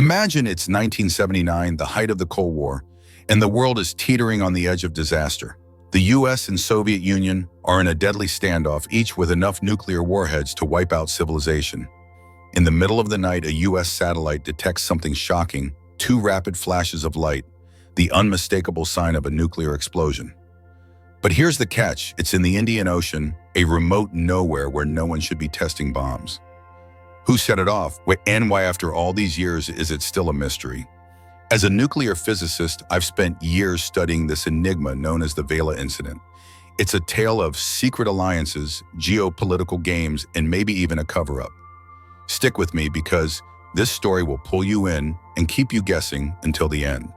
Imagine it's 1979, the height of the Cold War, and the world is teetering on the edge of disaster. The US and Soviet Union are in a deadly standoff, each with enough nuclear warheads to wipe out civilization. In the middle of the night, a US satellite detects something shocking, two rapid flashes of light, the unmistakable sign of a nuclear explosion. But here's the catch, it's in the Indian Ocean, a remote nowhere where no one should be testing bombs. Who set it off, and why after all these years is it still a mystery? As a nuclear physicist, I've spent years studying this enigma known as the Vela Incident. It's a tale of secret alliances, geopolitical games, and maybe even a cover-up. Stick with me because this story will pull you in and keep you guessing until the end.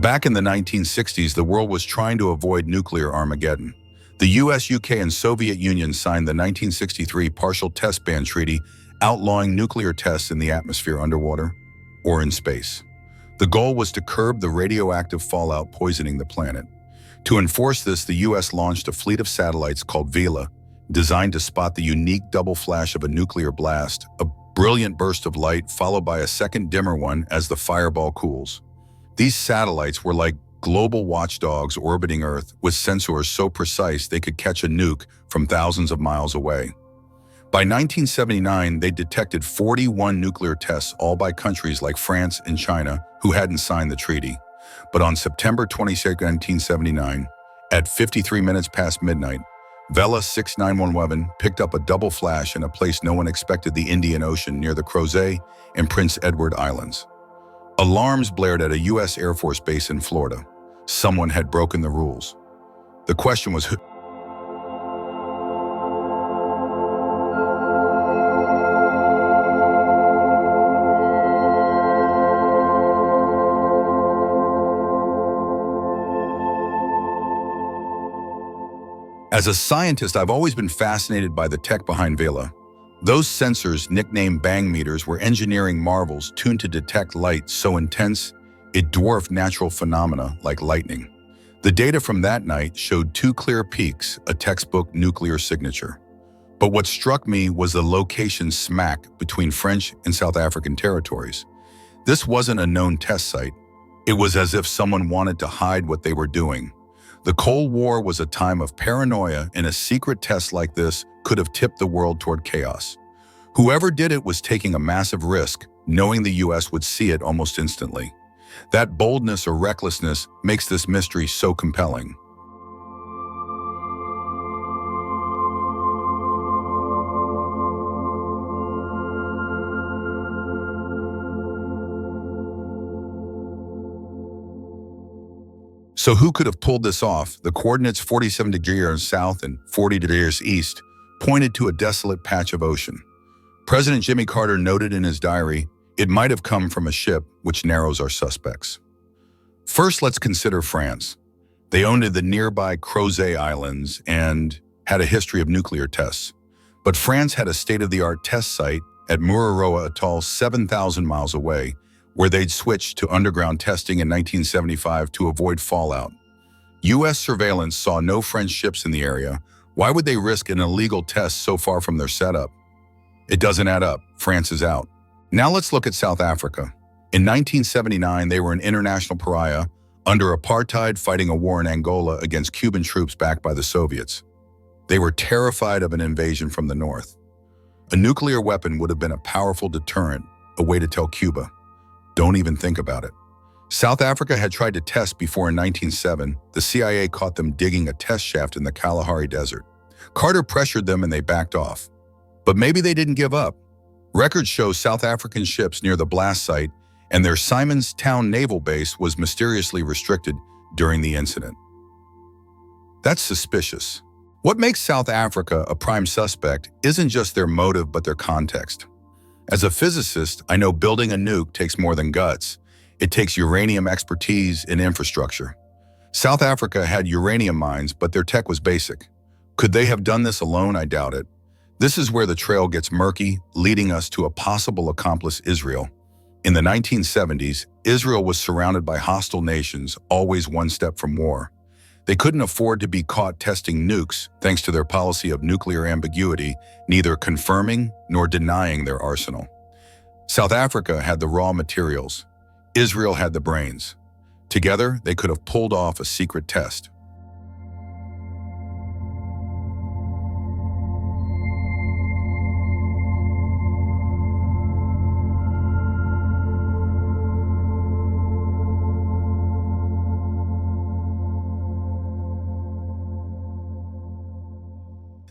Back in the 1960s, the world was trying to avoid nuclear Armageddon. The US, UK, and Soviet Union signed the 1963 Partial Test Ban Treaty, outlawing nuclear tests in the atmosphere, underwater, or in space. The goal was to curb the radioactive fallout poisoning the planet. To enforce this, the US launched a fleet of satellites called Vela, designed to spot the unique double flash of a nuclear blast, a brilliant burst of light followed by a second dimmer one as the fireball cools. These satellites were like global watchdogs orbiting Earth with sensors so precise they could catch a nuke from thousands of miles away. By 1979, they detected 41 nuclear tests, all by countries like France and China, who hadn't signed the treaty. But on September 22, 1979, at 53 minutes past midnight, Vela 6911 picked up a double flash in a place no one expected, the Indian Ocean near the Crozet and Prince Edward Islands. Alarms blared at a U.S. Air Force base in Florida. Someone had broken the rules. The question was who? As a scientist, I've always been fascinated by the tech behind Vela. Those sensors, nicknamed bang meters, were engineering marvels tuned to detect light so intense it dwarfed natural phenomena like lightning. The data from that night showed two clear peaks, a textbook nuclear signature. But what struck me was the location smack between French and South African territories. This wasn't a known test site. It was as if someone wanted to hide what they were doing. The Cold War was a time of paranoia, and a secret test like this could have tipped the world toward chaos. Whoever did it was taking a massive risk, knowing the US would see it almost instantly. That boldness or recklessness makes this mystery so compelling. So who could have pulled this off? The coordinates 47 degrees south and 40 degrees east pointed to a desolate patch of ocean. President Jimmy Carter noted in his diary, "It might have come from a ship," which narrows our suspects. First, let's consider France. They owned the nearby Crozet Islands and had a history of nuclear tests. But France had a state-of-the-art test site at Mururoa Atoll 7,000 miles away, where they'd switched to underground testing in 1975 to avoid fallout. US surveillance saw no French ships in the area. Why would they risk an illegal test so far from their setup? It doesn't add up. France is out. Now let's look at South Africa. In 1979, they were an international pariah under apartheid, fighting a war in Angola against Cuban troops backed by the Soviets. They were terrified of an invasion from the north. A nuclear weapon would have been a powerful deterrent, a way to tell Cuba, don't even think about it. South Africa had tried to test before in 1907. The CIA caught them digging a test shaft in the Kalahari Desert. Carter pressured them and they backed off. But maybe they didn't give up. Records show South African ships near the blast site, and their Simon's Town naval base was mysteriously restricted during the incident. That's suspicious. What makes South Africa a prime suspect isn't just their motive but their context. As a physicist, I know building a nuke takes more than guts. It takes uranium expertise and infrastructure. South Africa had uranium mines, but their tech was basic. Could they have done this alone? I doubt it. This is where the trail gets murky, leading us to a possible accomplice, Israel. In the 1970s, Israel was surrounded by hostile nations, always one step from war. They couldn't afford to be caught testing nukes thanks to their policy of nuclear ambiguity, neither confirming nor denying their arsenal. South Africa had the raw materials. Israel had the brains. Together, they could have pulled off a secret test.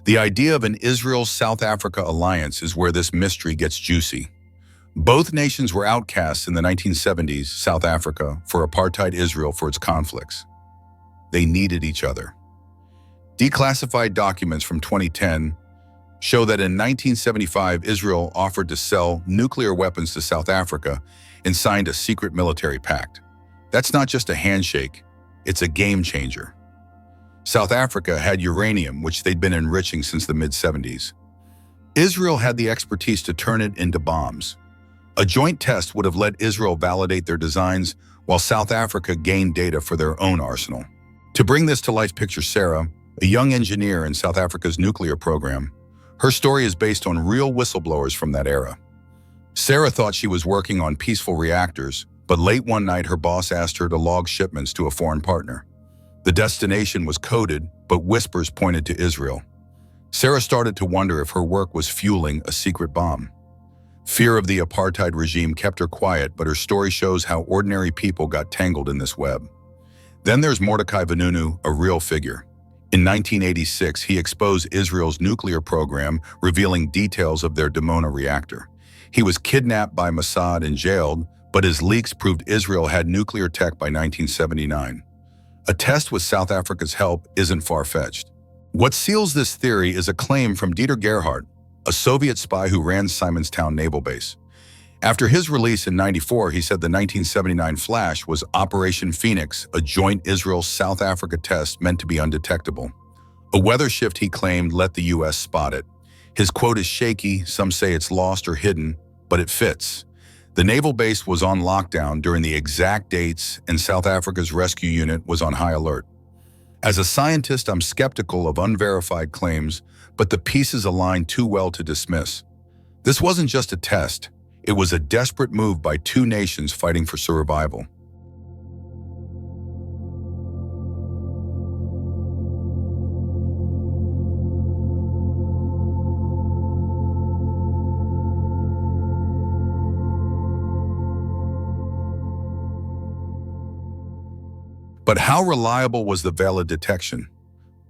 The idea of an Israel-South Africa alliance is where this mystery gets juicy. Both nations were outcasts in the 1970s, South Africa for apartheid, Israel for its conflicts. They needed each other. Declassified documents from 2010 show that in 1975, Israel offered to sell nuclear weapons to South Africa and signed a secret military pact. That's not just a handshake, it's a game changer. South Africa had uranium, which they'd been enriching since the mid-70s. Israel had the expertise to turn it into bombs. A joint test would have let Israel validate their designs, while South Africa gained data for their own arsenal. To bring this to life, picture Sarah, a young engineer in South Africa's nuclear program. Her story is based on real whistleblowers from that era. Sarah thought she was working on peaceful reactors, but late one night her boss asked her to log shipments to a foreign partner. The destination was coded, but whispers pointed to Israel. Sarah started to wonder if her work was fueling a secret bomb. Fear of the apartheid regime kept her quiet, but her story shows how ordinary people got tangled in this web. Then there's Mordecai Vanunu, a real figure. In 1986, he exposed Israel's nuclear program, revealing details of their Dimona reactor. He was kidnapped by Mossad and jailed, but his leaks proved Israel had nuclear tech by 1979. A test with South Africa's help isn't far-fetched. What seals this theory is a claim from Dieter Gerhardt, a Soviet spy who ran Simonstown Naval Base. After his release in '94, he said the 1979 flash was Operation Phoenix, a joint Israel-South Africa test meant to be undetectable. A weather shift, he claimed, let the U.S. spot it. His quote is shaky, some say it's lost or hidden, but it fits. The naval base was on lockdown during the exact dates, and South Africa's rescue unit was on high alert. As a scientist, I'm skeptical of unverified claims, but the pieces align too well to dismiss. This wasn't just a test. It was a desperate move by two nations fighting for survival. But how reliable was the Vela detection?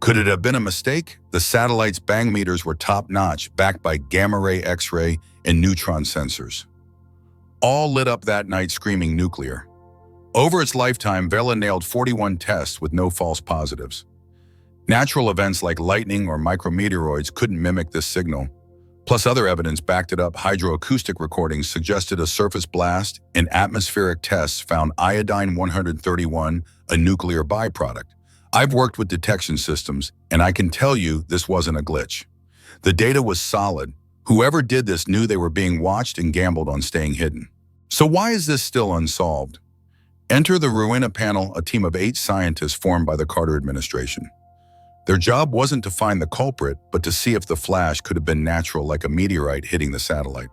Could it have been a mistake? The satellite's bang meters were top-notch, backed by gamma-ray, X-ray, and neutron sensors. All lit up that night screaming nuclear. Over its lifetime, Vela nailed 41 tests with no false positives. Natural events like lightning or micrometeoroids couldn't mimic this signal. Plus other evidence backed it up. Hydroacoustic recordings suggested a surface blast, and atmospheric tests found iodine-131, a nuclear byproduct. I've worked with detection systems, and I can tell you this wasn't a glitch. The data was solid. Whoever did this knew they were being watched and gambled on staying hidden. So why is this still unsolved? Enter the Ruina panel, a team of 8 scientists formed by the Carter administration. Their job wasn't to find the culprit, but to see if the flash could have been natural, like a meteorite hitting the satellite.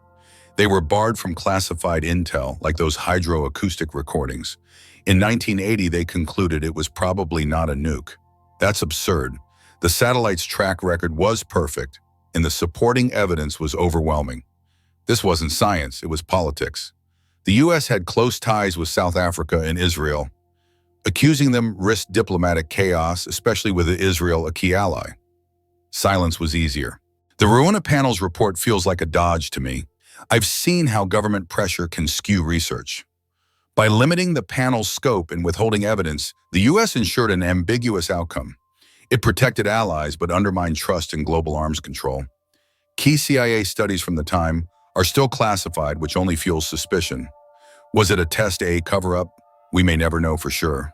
They were barred from classified intel, like those hydroacoustic recordings. In 1980, they concluded it was probably not a nuke. That's absurd. The satellite's track record was perfect, and the supporting evidence was overwhelming. This wasn't science, it was politics. The U.S. had close ties with South Africa and Israel. Accusing them risked diplomatic chaos, especially with Israel, a key ally. Silence was easier. The Ruina panel's report feels like a dodge to me. I've seen how government pressure can skew research. By limiting the panel's scope and withholding evidence, the U.S. ensured an ambiguous outcome. It protected allies but undermined trust in global arms control. Key CIA studies from the time are still classified, which only fuels suspicion. Was it a test, a cover-up? We may never know for sure.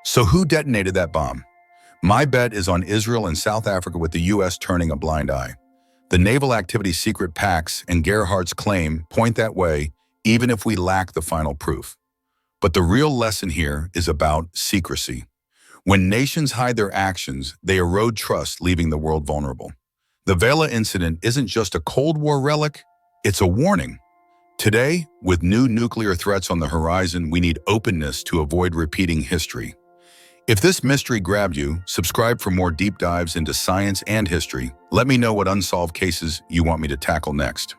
So who detonated that bomb? My bet is on Israel and South Africa, with the US turning a blind eye. The naval activity secret pacts and Gerhardt's claim point that way, even if we lack the final proof. But the real lesson here is about secrecy. When nations hide their actions, they erode trust, leaving the world vulnerable. The Vela Incident isn't just a Cold War relic, it's a warning. Today, with new nuclear threats on the horizon, we need openness to avoid repeating history. If this mystery grabbed you, subscribe for more deep dives into science and history. Let me know what unsolved cases you want me to tackle next.